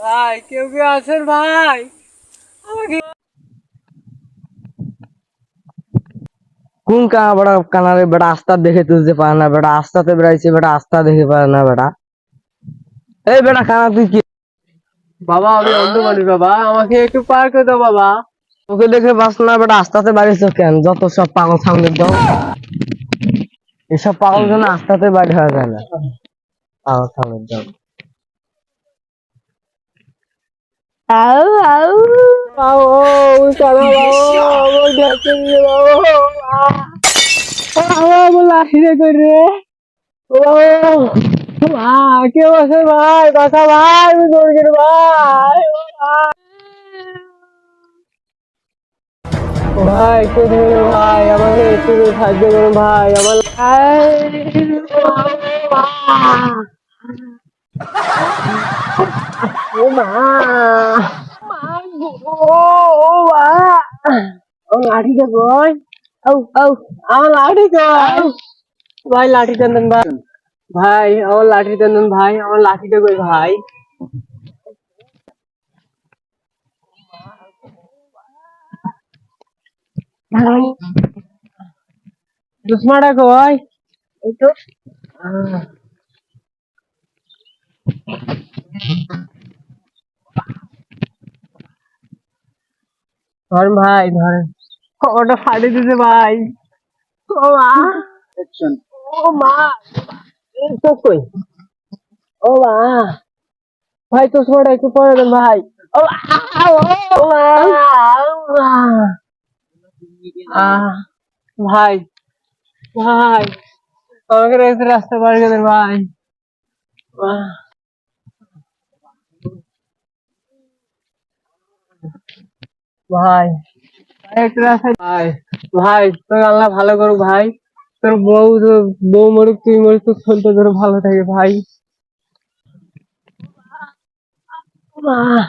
ভাই কেউ কেউ আছেন ভাই? আমাকে কোন কানা বেড়া কানারে বেড়া আস্তা দেখে তুলতে পারে না বেড়া আস্তাতে বেড়াইছে বেড়া আস্তা দেখে পারে না বেড়া। এই বেড়া কানা তুই কি বাবা, আমি অন্ধ মানুষ বাবা, আমাকে একটু পার করে দাও বাবা। তোকে দেখে বাস না বেড়া আস্তাতে বাড়িছ কেন? যত সব পাগল সামনে দাও, এসব পাগল যেন আস্তাতে বাড়ি হয়ে যায় না। পাগল সামনে দাও। আউ আউ বাবা কানা বাবা, আমার দেখতে দিলে বাবা। বাবা আমার লাঠিটা করে রে। ও বাবা, কেউ আছে ভাই? বাসা ভাই, আমি দৌড় গেলে ভাই। ভাই কেউ নেই ভাই, আমাকে একটু সাহায্য করুন ভাই, আমার ও মা, ও মা, ও লাঠিটা কই? আউ আউ আমার লাঠি কই? ভাই লাঠিটা দেন ভাই, ভাই আমার লাঠিটা দেন ভাই, আমার লাঠিটা কই ভাই? ভাই চশমাটা কই? এই তো ধরেন ভাই ধরেন, ওটা ফাটে দিতে ভাই। ও মা, ও মা, তো কই? ও মা, ভাই চশমাটা একটু পরে দেন ভাই। ও মা, ও মা, ও মা। ভাই ভাই, আমাকে রেখে রাস্তা পার করে দেন ভাই। ভাই একটু রাস্তায় ভাই, ভাই তোর আল্লাহ ভালো করুক ভাই, তোর বউ মরুক তুই মরুক, তোর শরীরটা ধরো ভালো থাকে ভাই। আহ,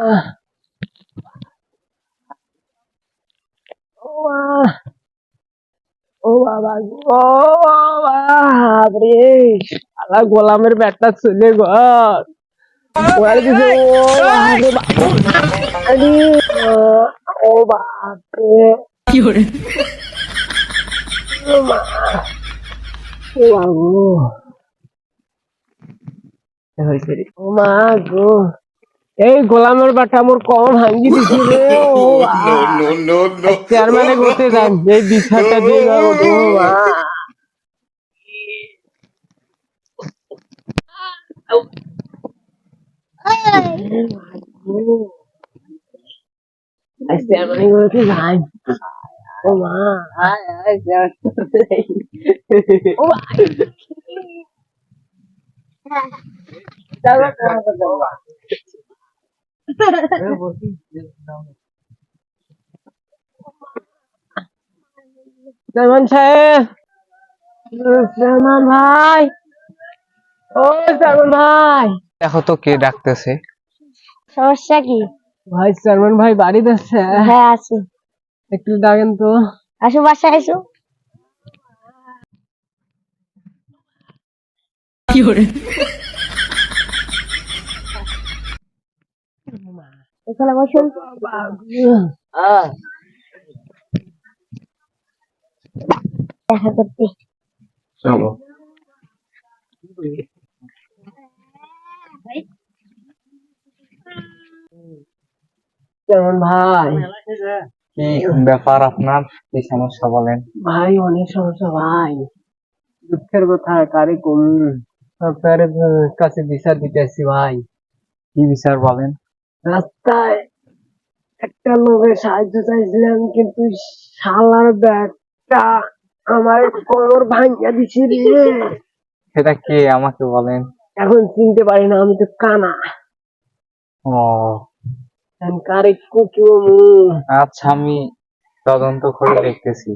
আহ, আহ, ও বাবা গো, ও বাবারে, আল্লাহ গোলামের ব্যাটটা চলে ঘর ওয়ারে দিছে। ও বাবারে বাবারে, ও বাবারে, ও মা, ও বাবু, হয়েছে রে, ও মা গো, এই গোলামের বাটা মোর কম ভাঙ্গি দিছি রে। ও চেয়ারম্যানে করতে যান, এই বিচারটা দিয়ে যাবো গো মা। চেয়ারম্যানে করতে যান, ও মা, আয় আয় ও ভাই, চেয়ারম্যান সাহেব, চেয়ারম্যান ভাই, ও চেয়ারম্যান ভাই। দেখো তো কে ডাকতেছে। সমস্যা কি? ভাই চেয়ারম্যান ভাই বাড়ি যাচ্ছে, হ্যাঁ আছি, একটু ডাকেন তো। আসো বাসায় আসো। এখানে বসুন। দেখা করতে চলো। চেয়ারম্যান ভাই, কি ব্যাপার আপনার? কি সমস্যা বলেন? ভাই অনেক সমস্যা ভাই, দুঃখের কথা কারে কম, আপনার কাছে বিচার দিতে আসছি ভাই। কি বিচার বলেন? রাস্তায় একটা লোকের সাহায্য চাইছিলাম, কিন্তু শালার ব্যাগটা আমার কোমর ভাঙিয়া দিছি রে। সেটা কে আমাকে বলেন? এখন চিনতে পারি না, আমি তো কানা। ও এখন কারে কুকিও মু। আচ্ছা, আমি তদন্ত করে দেখতেছি।